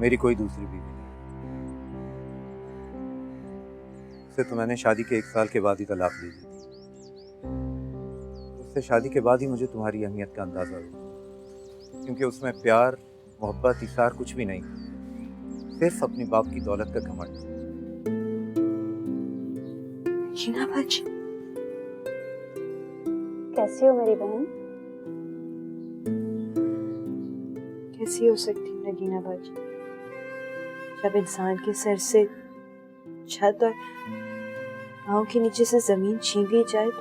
मेरी कोई दूसरी बीवी नहीं। उससे तो मैंने शादी के 1 साल के बाद ही तलाक ले ली थी। उससे शादी के बाद ही मुझे तुम्हारी अहमियत का अंदाजा हुआ, क्योंकि उसमें प्यार, मोहब्बत, इसार कुछ भी नहीं, सिर्फ अपनी बाप की दौलत का घमंड। हीना बाजी, कैसी हो मेरी बहन? कैसी हो सकती हूँ नगीना बाजी, जब इंसान के सर से छत और पाँव के नीचे से जमीन छीन ली जाए तो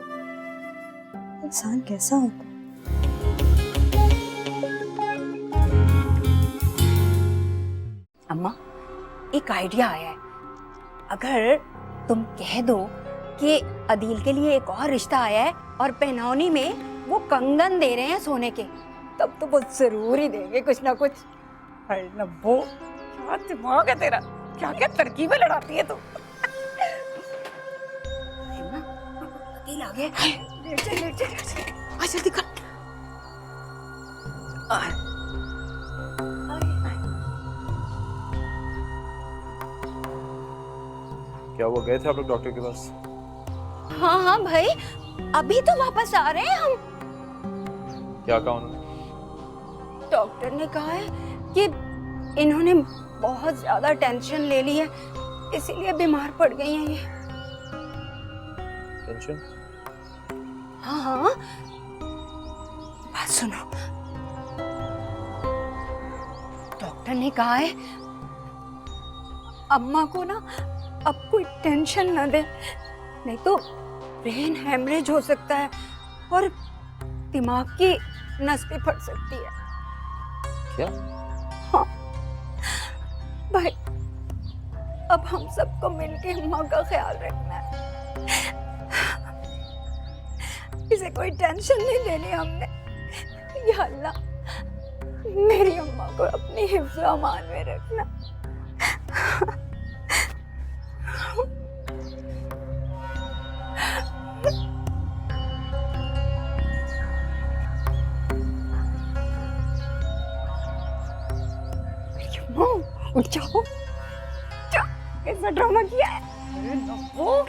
इंसान कैसा होता है? अम्मा, एक आइडिया आया है। अगर तुम कह दो कि अदील के लिए एक और रिश्ता आया है और पहनौनी में वो कंगन दे रहे हैं सोने के, तब तो वो जरूर ही देंगे कुछ ना कुछ। हाय नब्बो, क्या दिमाग है तेरा, क्या क्या तरकीबें लड़ाती है तू। अदील आ गया। लेट जा, लेट जा, लेट जा। आ जल्दी कर। क्या वो गए थे आप लोग डॉक्टर के पास? हाँ हाँ भाई, अभी तो वापस आ रहे हैं हम। क्या कहा उन्होंने? डॉक्टर ने कहा है कि इन्होंने बहुत ज्यादा टेंशन ले ली है, इसीलिए बीमार पड़ गई हैं ये। टेंशन? हाँ हाँ, बात सुनो। डॉक्टर ने कहा है अम्मा को ना अब कोई टेंशन ना दे, नहीं तो ब्रेन हैमरेज हो सकता है और दिमाग की नस भी फट सकती है। क्या? हाँ भाई, अब हम सबको मिलके अम्मा का ख्याल रखना है। इसे कोई टेंशन नहीं देनी हमने। या अल्लाह, मेरी अम्मा को अपनी हिफ्ज़ व अमान में रखना। उठ जाओ, कैसा ड्रामा किया है। अरे नब्बो,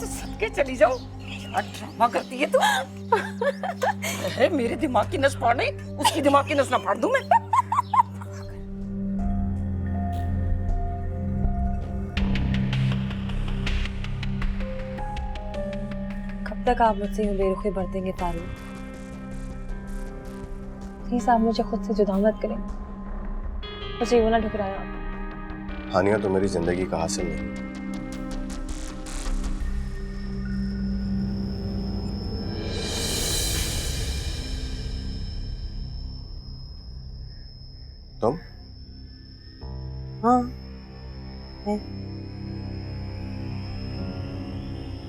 सदके चली जाओ, क्या ड्रामा करती है तू। अरे मेरे दिमाग की नस फाड़ नहीं, उसकी दिमाग की नस ना फाड़ दूं मैं। कब तक आप मुझसे यूं बेरुखी बरतेंगे फारूक? प्लीज आप मुझे खुद से जुदा मत करें, मुझे यूं ना ठुकराया। हानिया तो मेरी जिंदगी का हासिल नहीं। तुम? हाँ है।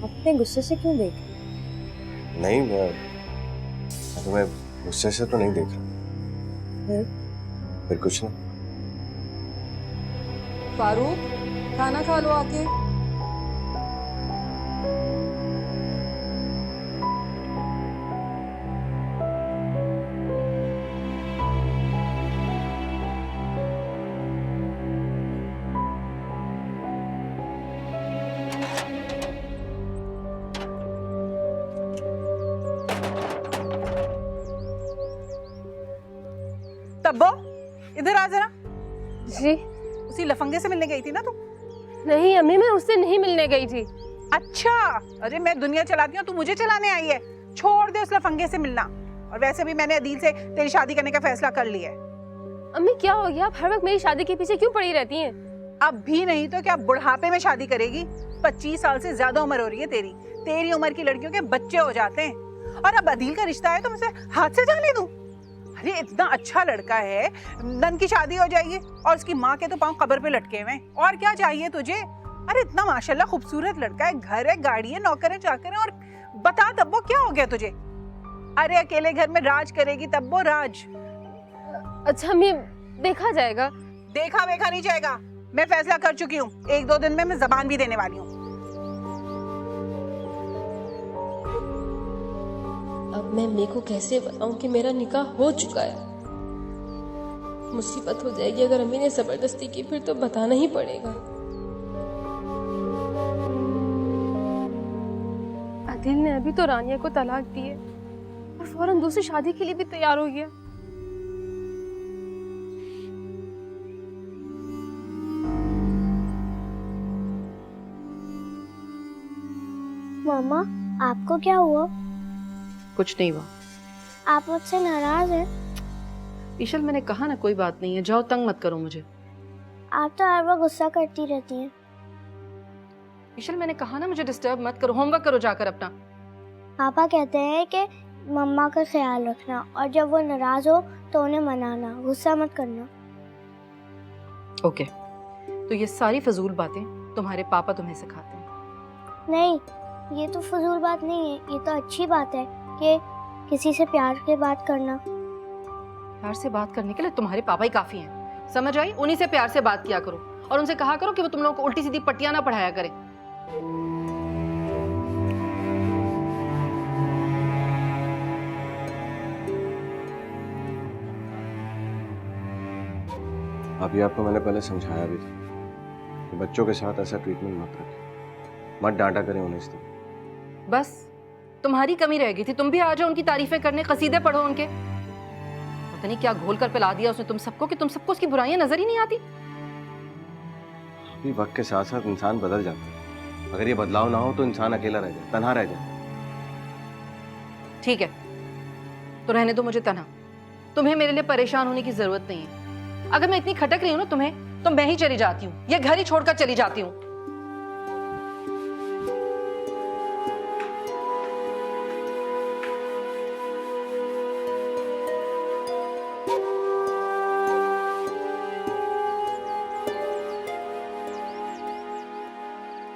अपने गुस्से से क्यों देख रहे? नहीं, मैं तुम्हें गुस्से से तो नहीं देख रहा। फिर कुछ ना। फारूक, खाना खा लो आके। तब्बो, इधर आ जरा। जी उसी लफंगे से मिलने गई थी ना तू? नहीं अम्मी, मैं उससे नहीं मिलने गई थी। अच्छा, अरे मैं दुनिया चलाती हूँ, तू मुझे चलाने आई है। छोड़ दे उस लफंगे से मिलना। और वैसे भी मैंने अदील से तेरी शादी करने का फैसला कर लिया है। अम्मी क्या हो गया, आप हर वक्त मेरी शादी के पीछे क्यों पड़ी रहती हैं? अब भी नहीं तो क्या बुढ़ापे में शादी करेगी? 25 साल से ज्यादा उम्र हो रही है तेरी। तेरी उम्र की लड़कियों के बच्चे हो जाते हैं, और अब अदील का रिश्ता है तो मुझसे हाथ से जाने दूं? अरे इतना अच्छा लड़का है, नन की शादी हो जाएगी और उसकी माँ के तो पांव कब्र पे लटके हुए हैं। और क्या चाहिए तुझे? अरे इतना माशाल्लाह खूबसूरत लड़का है, घर है, गाड़ी है, नौकर है, चाकर है। और बता तब्बो, क्या हो गया तुझे? अरे अकेले घर में राज करेगी तब्बो, राज। अच्छा अम्मी, देखा जाएगा। देखा वेखा नहीं जाएगा, मैं फैसला कर चुकी हूँ। 1-2 दिन में मैं जबान भी देने वाली हूँ। अब मैं मेरे को कैसे बताऊं कि मेरा निकाह हो चुका है? मुसीबत हो जाएगी अगर अम्मी ने जबरदस्ती की, फिर तो बताना ही पड़ेगा। अदिल ने अभी तो रानिया को तलाक दी है और फौरन दूसरी शादी के लिए भी तैयार हो गया। मामा, आपको क्या हुआ? कुछ नहीं हुआ। आप मुझसे नाराज हैं? ईशल, मैंने कहा ना कोई बात नहीं है, जाओ, तंग मत करो मुझे। आप तो हर बार गुस्सा करती रहती हैं। ईशल, मैंने कहा ना मुझे डिस्टर्ब मत करो, होमवर्क करो जाकर अपना। पापा कहते हैं कि मम्मा का ख्याल रखना और जब वो नाराज हो तो उन्हें मनाना, गुस्सा मत करना। ओके, तो ये सारी फजूल बातें तुम्हारे पापा तुम्हें सिखाते हैं। नहीं, ये तो फजूल बात नहीं है, ये तो अच्छी बात है कि किसी से प्यार के बात करना। प्यार से बात करने के लिए तुम्हारे पापा ही काफी हैं, समझ आई? उन्हीं से प्यार से बात किया करो और उनसे कहा करो कि वो तुम लोगों को उल्टी सीधी पट्टियां ना पढ़ाया करें। अभी आपको मैंने पहले समझाया भी था कि बच्चों के साथ ऐसा ट्रीटमेंट मत रखें, मत डांटा करें उन्हें इस तरह। बस तुम्हारी कमी रह गई थी, तुम भी आ जाओ उनकी तारीफें करने, कसीदे पढ़ो उनके। पता नहीं क्या घोल कर पिला दिया उसने तुम सबको कि तुम सबको उसकी बुराइयां नजर ही नहीं आती। अभी वक्त के साथ साथ इंसान बदल जाता है, अगर ये बदलाव ना हो तो इंसान अकेला रह जाए, तन्हा रह जाए। ठीक है, तो रहने दो मुझे तन्हा। तुम्हें मेरे लिए परेशान होने की जरूरत नहीं है। अगर मैं इतनी खटक रही हूँ ना तुम्हें, तो मैं ही चली जाती हूँ, ये घर ही छोड़कर चली जाती हूँ।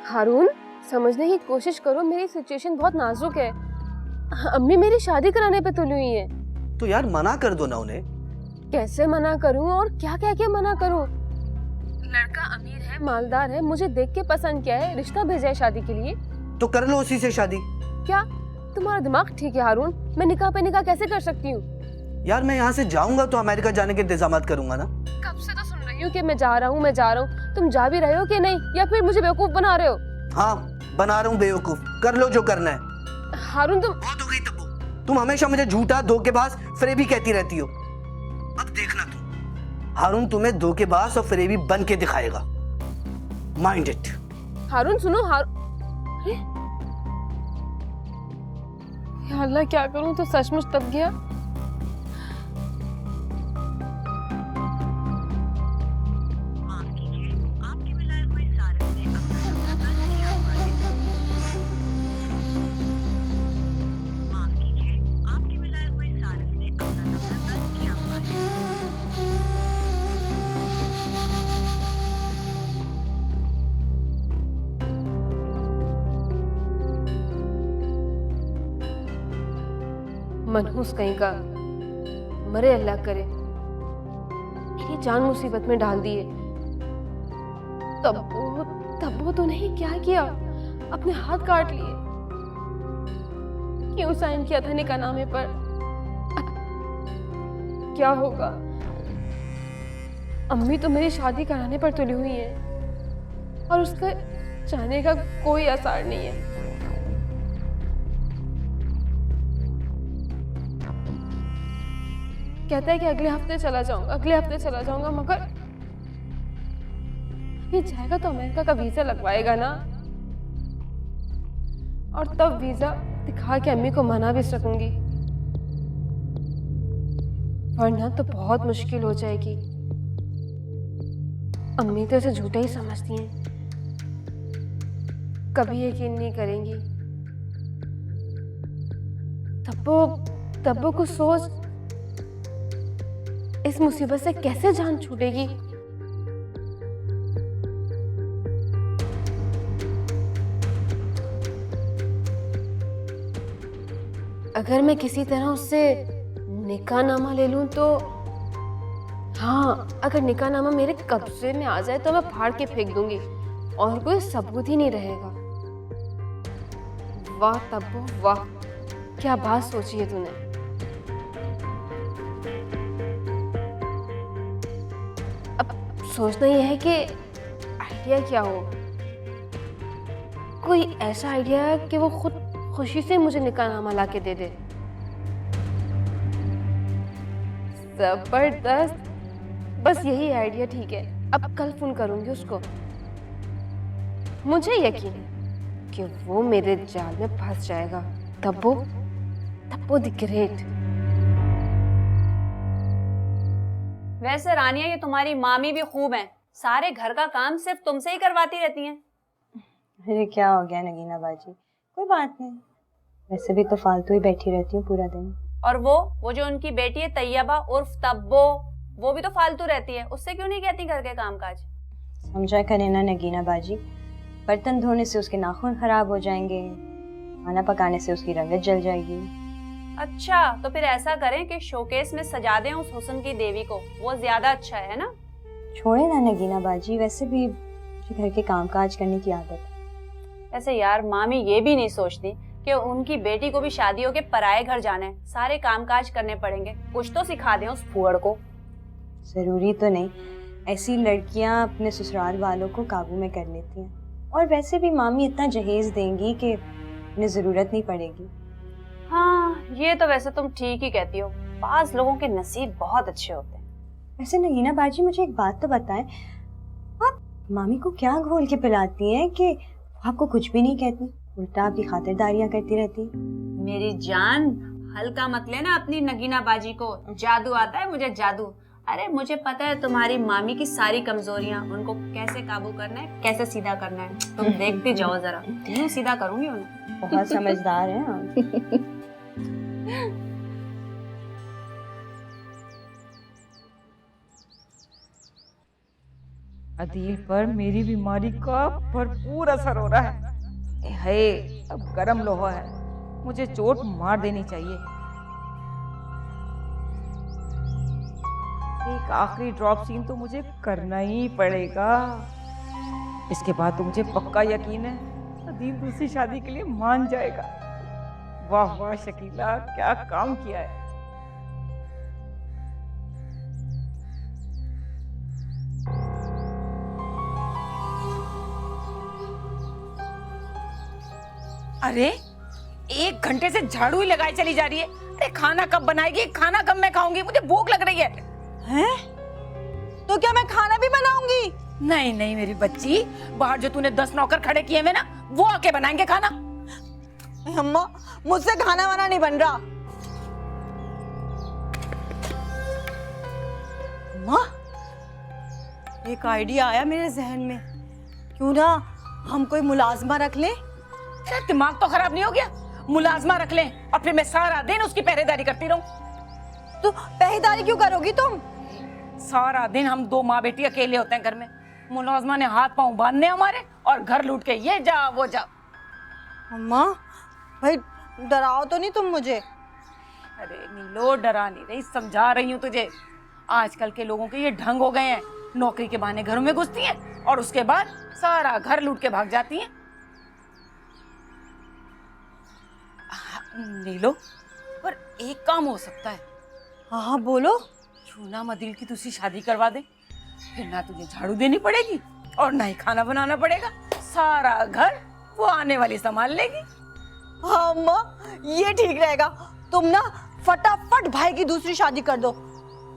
हारून, समझने की कोशिश करो, मेरी सिचुएशन बहुत नाजुक है। अम्मी मेरी शादी कराने पे तुली हुई है। तो यार मना कर दो ना उन्हें। कैसे मना करूं और क्या कह के मना करूं? लड़का अमीर है, मालदार है, मुझे देख के पसंद किया है, रिश्ता भेजा है शादी के लिए। तो कर लो उसी से शादी। क्या तुम्हारा दिमाग ठीक है हारून? मैं निकाह पे निकाह कैसे कर सकती हूँ? यार मैं यहाँ से जाऊंगा तो अमेरिका जाने के इंतजाम करूंगा ना। कब से तो सुन रही हूँ कि मैं जा रहा हूँ। तुम जा भी रहे हो कि नहीं, या फिर मुझे बेवकूफ बना रहे हो? हाँ, बना रहा हूँ बेवकूफ। कर लो जो करना है। हारून तुम बहुत हो गई तब्बू, तुम हमेशा मुझे झूठा, धोखेबाज, फरेबी कहती रहती हो। अब देखना तुम, हारून तुम्हें धोखेबाज और फरेबी बन के दिखाएगा। Mind it. हारून सुनो। या अल्लाह, क्या करूं? तो सचमुच तब गया। मनहूस कहीं का, मरे अल्लाह करे, मेरी जान मुसीबत में डाल दी है। तब्बू तो नहीं, क्या किया? अपने हाथ काट लिए। क्यों साइन किया था निकाहनामे पर? क्या होगा? अम्मी तो मेरी शादी कराने पर तुली हुई है और उसका जाने का कोई आसार नहीं है। कहता है कि अगले हफ्ते चला जाऊंगा, मगर ये जाएगा तो अमेरिका का वीजा लगवाएगा ना, और तब वीजा दिखा के अम्मी को मना भी सकूंगी, वरना तो बहुत मुश्किल हो जाएगी। अम्मी तो इसे झूठा ही समझती हैं, कभी यकीन नहीं करेंगी। तब्बू को सोच, इस मुसीबत से कैसे जान छूटेगी। अगर मैं किसी तरह उससे निकाहनामा ले लूं तो, हाँ, अगर निकाहनामा मेरे कब्जे में आ जाए तो मैं फाड़ के फेंक दूंगी और कोई सबूत ही नहीं रहेगा। वाह तब्बू वाह, क्या बात सोची है तूने। सोचना ये है कि आइडिया क्या हो, कोई ऐसा आइडिया कि वो खुद खुशी से मुझे निकाहनामा ला के दे दे। जबरदस्त, बस यही आइडिया ठीक है। अब कल फोन करूंगी उसको। मुझे यकीन है कि वो मेरे जाल में फंस जाएगा। तब वो द ग्रेट। वैसे रानिया, ये तुम्हारी मामी भी खूब हैं, सारे घर का काम सिर्फ तुमसे ही करवाती रहती हैं। अरे क्या हो गया नगीना बाजी, कोई बात नहीं, वैसे भी तो फालतू ही बैठी रहती हूँ पूरा दिन। और वो जो उनकी बेटी है तैयबा उर्फ तब्बो, वो भी तो फालतू रहती है, उससे क्यों नहीं कहती घर के कामकाज? समझा करें ना नगीना बाजी, बर्तन धोने से उसके नाखून खराब हो जाएंगे, खाना पकाने से उसकी रंगत जल जाएगी। अच्छा, तो फिर ऐसा करें कि शोकेस में सजा दें उस हुस्न की देवी को, वो ज्यादा अच्छा है ना? छोड़े ना नगीना बाजी, वैसे भी मुझे घर के कामकाज करने की आदत है। ऐसे यार, मामी ये भी नहीं सोचती कि उनकी बेटी को भी शादी होके पराए घर जाना है, सारे कामकाज करने पड़ेंगे, कुछ तो सिखा दें उस फुअड़ को। जरूरी तो नहीं, ऐसी लड़कियां अपने ससुराल वालों को काबू में कर लेती हैं, और वैसे भी मामी इतना जहेज देंगी कि उन्हें जरूरत नहीं पड़ेगी। हाँ, ये तो वैसे तुम ठीक ही कहती हो, बाज लोगों के नसीब बहुत अच्छे होते हैं। वैसे नगीना बाजी, मुझे एक बात तो बताएं, आप मामी को क्या घोल के पिलाती हैं कि आपको कुछ भी नहीं कहती, उल्टा आपकी खातिरदारियां करती रहती हैं? मेरी जान, हल्का मत लेना अपनी नगीना बाजी को, जादू आता है मुझे, जादू। अरे मुझे पता है तुम्हारी मामी की सारी कमजोरियां, उनको कैसे काबू करना है, कैसे सीधा करना है, तुम देखती जाओ जरा, यूं सीधा करूंगी उन्हें। बहुत समझदार हैं आप। अदील पर मेरी बीमारी का भरपूर असर हो रहा है। हाय, अब गरम लोहा है, मुझे चोट मार देनी चाहिए। एक आखिरी ड्रॉप सीन तो मुझे करना ही पड़ेगा। इसके बाद तो मुझे पक्का यकीन है अदील दूसरी शादी के लिए मान जाएगा। वाह वाह शकीला, क्या काम किया है। अरे 1 घंटे से झाड़ू ही लगाई चली जा रही है। अरे खाना कब बनाएगी, खाना कब मैं खाऊंगी, मुझे भूख लग रही है। हैं? तो क्या मैं खाना भी बनाऊंगी? नहीं नहीं मेरी बच्ची, बाहर जो तूने 10 नौकर खड़े किए हुए ना, वो आके बनाएंगे खाना। अम्मा, मुझसे खाना वाना नहीं बन रहा। अम्मा, एक आइडिया आया मेरे जहन में, क्यों ना हम कोई मुलाजमा रख लें? तेरा दिमाग तो खराब नहीं हो गया? मुलाजमा रख लें और फिर मैं सारा दिन उसकी पहरेदारी करती रहूं। तो पहरेदारी क्यों करोगी तुम? सारा दिन हम 2 माँ बेटी अकेले होते हैं घर में, मुलाजमा ने हाथ पांव बांधने हमारे और घर लूट के ये जा वो जा। अम्मा भाई, डराओ तो नहीं तुम मुझे? अरे नीलो, डरा नहीं रही, समझा रही हूँ तुझे। आजकल के लोगों के ये ढंग हो गए हैं, नौकरी के बहाने घरों में घुसती हैं और उसके बाद सारा घर लूट के भाग जाती हैं। नीलो, पर एक काम हो सकता है। हाँ बोलो। क्यों ना अदील की दूसरी शादी करवा दे, फिर ना तुझे झाड़ू देनी पड़ेगी और ना ही खाना बनाना पड़ेगा, सारा घर वो आने वाली संभाल लेगी। हाँ अम्मा, ये ठीक रहेगा। तुम ना फटाफट भाई की दूसरी शादी कर दो।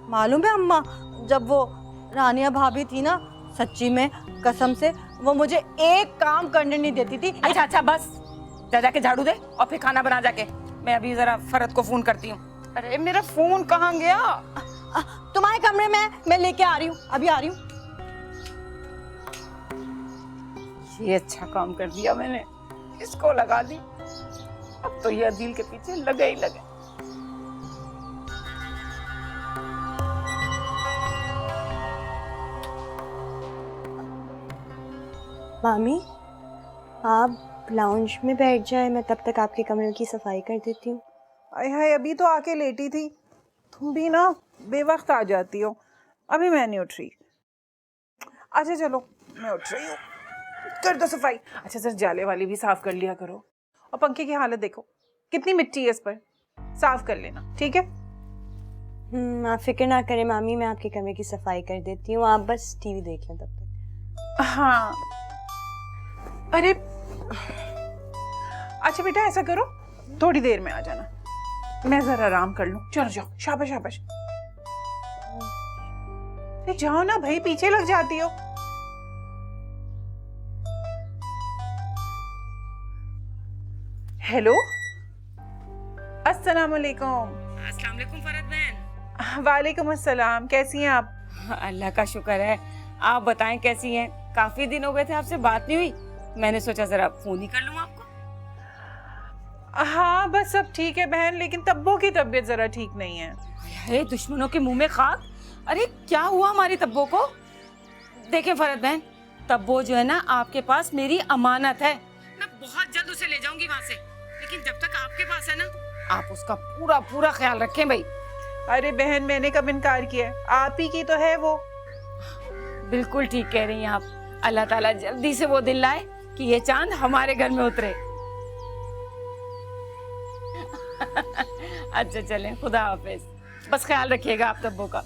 मालूम है अम्मा, जब वो रानिया भाभी थी ना, सच्ची में कसम से वो मुझे एक काम करने नहीं देती थी। अच्छा अच्छा बस, जा जाके झाड़ू दे और फिर खाना बना जाके। मैं अभी जरा फरत को फोन करती हूँ। अरे मेरा फोन कहाँ गया? तुम्हारे कमरे में, मैं लेके आ रही हूँ, अभी आ रही हूँ। ये अच्छा काम कर दिया मैंने, इसको लगा दी। अब तो ये अदील के पीछे लगे ही लगे। मामी, आप लाउंज में बैठ जाए, मैं तब तक आपके कमरे की सफाई कर देती हूँ। अरे हाय, अभी तो आके लेटी थी। तुम भी ना बेवक्त आ जाती हो। अभी मैं नहीं उठ रही। अच्छा चलो, मैं उठ रही हूँ, कर दो सफाई। अच्छा सर, जाले वाली भी साफ कर लिया करो, और पंखे की हालत देखो कितनी मिट्टी है इस पर, साफ कर लेना, ठीक है? आप फिक्र ना करें मामी, मैं आपके कमरे की सफाई कर देती हूँ, आप बस टीवी देख लें तब तक। हाँ अरे अच्छा बेटा ऐसा करो, थोड़ी देर में आ जाना, मैं जरा आराम कर लूं। चलो जाओ, शाबाश शाबाश। अरे जाओ ना भाई, पीछे लग जाती हो। हेलो, अस्सलाम वालेकुम। अस्सलाम वालेकुम फरहत बहन। वालेकुम अस्सलाम, कैसी हैं आप? अल्लाह का शुक्र है। आप बताएं कैसी हैं? काफी दिन हो गए थे आपसे बात नहीं हुई, मैंने सोचा जरा फोन ही कर लूं आपको। हाँ बस सब ठीक है बहन, लेकिन तब्बो की तबीयत जरा ठीक नहीं है। अरे दुश्मनों के मुंह में खाक। अरे क्या हुआ हमारी तब्बो को? देखें फरहत बहन, तब्बो जो है ना आपके पास मेरी अमानत है, मैं बहुत जल्द उसे ले जाऊंगी वहाँ से, लेकिन जब तक आपके पास है ना आप उसका पूरा पूरा ख्याल रखें भाई। अरे बहन मैंने कब इनकार किया है, आप ही की तो है वो। बिल्कुल ठीक कह रही हैं आप। अल्लाह ताला जल्दी से वो दिन लाए कि ये चांद हमारे घर में उतरे। अच्छा चलें, खुदा हाफिज। बस ख्याल रखिएगा आप तब्बो का।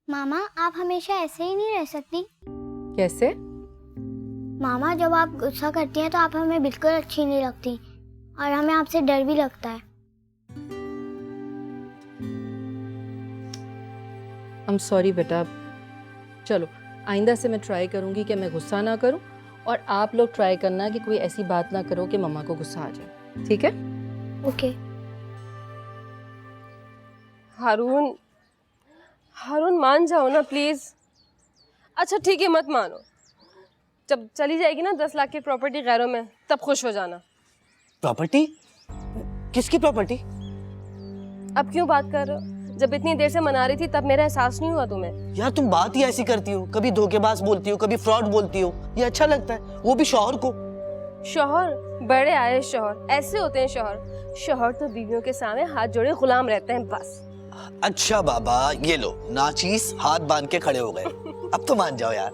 मामा आप हमेशा ऐसे ही नहीं रह सकती। कैसे? मामा जब आप गुस्सा करती हैं तो आप हमें बिल्कुल अच्छी नहीं लगती और हमें आपसे डर भी लगता है। I'm sorry बेटा, चलो आइंदा से मैं ट्राई करूंगी कि मैं गुस्सा ना करूं, और आप लोग ट्राई करना कि कोई ऐसी बात ना करो कि मम्मा को गुस्सा आ जाए, ठीक है? ओके। हारून, हारून मान जाओ ना प्लीज। अच्छा ठीक है, मत मानो, जब चली जाएगी ना 10 लाख की प्रॉपर्टी गैरों में, तब खुश हो जाना। प्रॉपर्टी? किसकी प्रॉपर्टी? अब क्यों बात कर रहे हो? जब इतनी देर से मना रही थी तब मेरा एहसास नहीं हुआ तुम्हें? यार तुम बात ही ऐसी करती हो, कभी धोखेबाज बोलती हो, कभी फ्रॉड बोलती हो, ये अच्छा लगता है, वो भी शौहर को। शौहर? बड़े आए शौहर, ऐसे होते हैं शौहर। शौहर तो बीवियों के सामने हाथ जोड़े गुलाम रहते हैं बस। अच्छा बाबा, ये लो नाचीस हाथ बांध के खड़े हो गए। अब तो मान जाओ यार।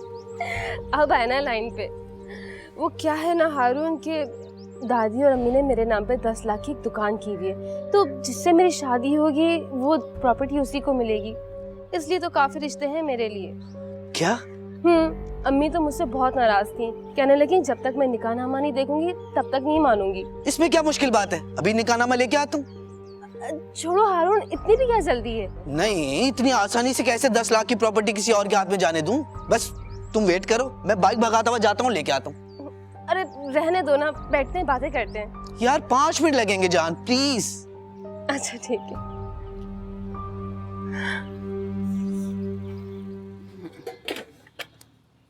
अब आए ना लाइन पे। वो क्या है ना हारून के दादी और अम्मी ने मेरे नाम पे 10 लाख की एक दुकान की हुई है, तो जिससे मेरी शादी होगी वो प्रॉपर्टी उसी को मिलेगी, इसलिए तो काफी रिश्ते हैं मेरे लिए। क्या? अम्मी तो मुझसे बहुत नाराज थी, कहने लगी जब तक मैं निकाहनामा नहीं देखूंगी तब तक नहीं मानूंगी। इसमें क्या मुश्किल बात है, अभी निकाहनामा लेके आ तुम। छोड़ो हारून, इतनी भी क्या जल्दी है? नहीं, इतनी आसानी से कैसे 10 लाख की प्रॉपर्टी किसी और के हाथ में जाने दूं? बस तुम वेट करो, मैं बाइक भगाता हुआ जाता हूँ, लेके आता हूँ। अरे रहने दो ना, बैठते हैं बातें करते हैं। यार 5 मिनट लगेंगे जान, प्लीज। अच्छा ठीक है।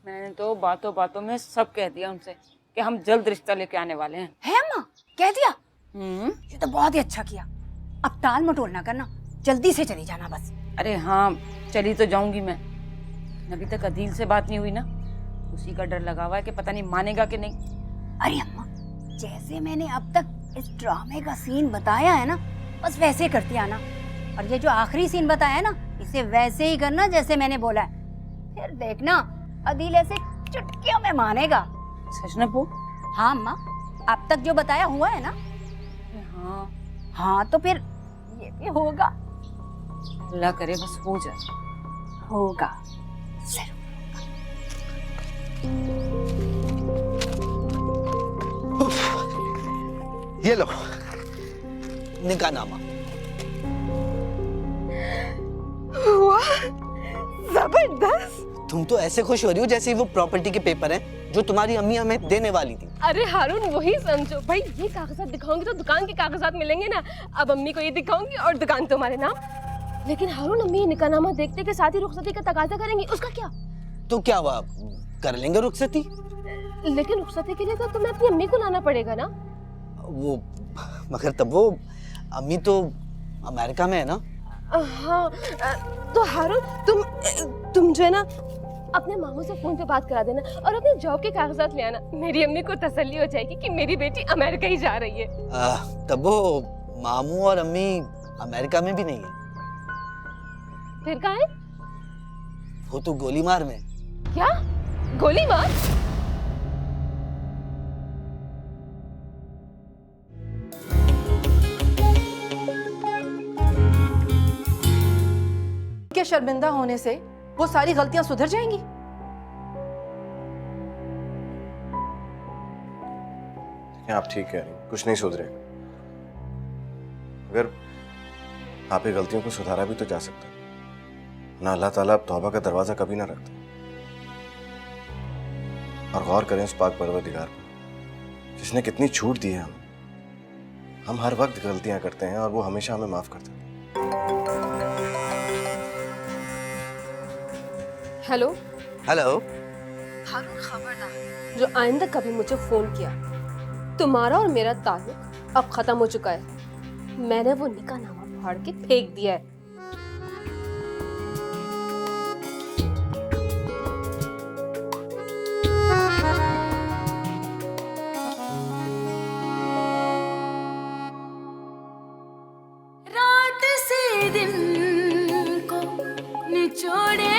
मैंने तो बातों बातों में सब कह दिया उनसे कि हम जल्द रिश्ता लेके आने वाले हैं। है अम्मा? कह दिया? ये तो बहुत ही अच्छा किया। अब टाल मटोल ना करना, जल्दी से चली जाना बस। अरे हाँ, चली तो जाऊंगी मैं, अभी तक अदील से बात नहीं हुई ना, उसी का डर लगा हुआ है कि पता नहीं मानेगा कि नहीं। अरे अम्मा, जैसे मैंने अब तक इस ड्रामे का सीन बताया है ना, बस वैसे करती आना, और ये जो आखिरी सीन बताया है ना, इसे वैसे ही करना जैसे मैंने बोला है। फिर देखना अदील ऐसे चुटकियों में मानेगा। सच ना पो? हाँ अम्मा, अब तक जो बताया हुआ है ना। हाँ हाँ तो फिर ये भी होगा। अल्लाह करे बस हो जाए। होगा जरूर। ये लो निकाहनामा। जबरदस्त। तुम तो ऐसे खुश हो रही हो जैसे वो प्रॉपर्टी के पेपर हैं जो तुम्हारी अम्मी हमें देने वाली थी। अरे हारून वही समझो भाई, ये कागजात दिखाऊंगी तो दुकान के कागजात मिलेंगे ना। अब अम्मी को ये दिखाऊंगी और दुकान तुम्हारे नाम। लेकिन हारून अम्मी निकाहनामा देखते के साथ ही रुखसती का तकाजा करेंगी, उसका क्या? तो क्या हुआ, कर लेंगे रुखसती। लेकिन रुखसती के लिए तो तुम्हें अपनी अम्मी को लाना पड़ेगा ना। वो मगर तब वो अम्मी तो अमेरिका में है ना। हाँ तो हारून तुम जो है ना अपने मामू से फोन पे बात करा देना और अपने जॉब के कागजात ले आना। मेरी अम्मी को तसल्ली हो जाएगी कि मेरी बेटी अमेरिका ही जा रही है। तब वो मामू और अम्मी अमेरिका में भी नहीं है। फिर कहाँ है? वो तो गोलीमार में। क्या? गोली मार? के शर्मिंदा होने से वो सारी गलतियां सुधर जाएंगी? आप ठीक कह रही हैं, कुछ नहीं सुधरेगा। अगर आप ये गलतियों को सुधारा भी तो जा सकता है ना। अल्लाह ताला अब तौबा का दरवाजा कभी ना रखता। और गौर करें उस पाक परवरदिगार पर जिसने कितनी छूट दी है हमें। हम हर वक्त गलतियां करते हैं और वो हमेशा हमें माफ करता है। Hello hello. हारून खबरदार, जो आइंदा कभी मुझे फोन किया, तुम्हारा और मेरा ताल्लुक अब खत्म हो चुका है। मैंने वो निकाहनामा फाड़ के फेंक दिया है। रात से दिन को निचोड़े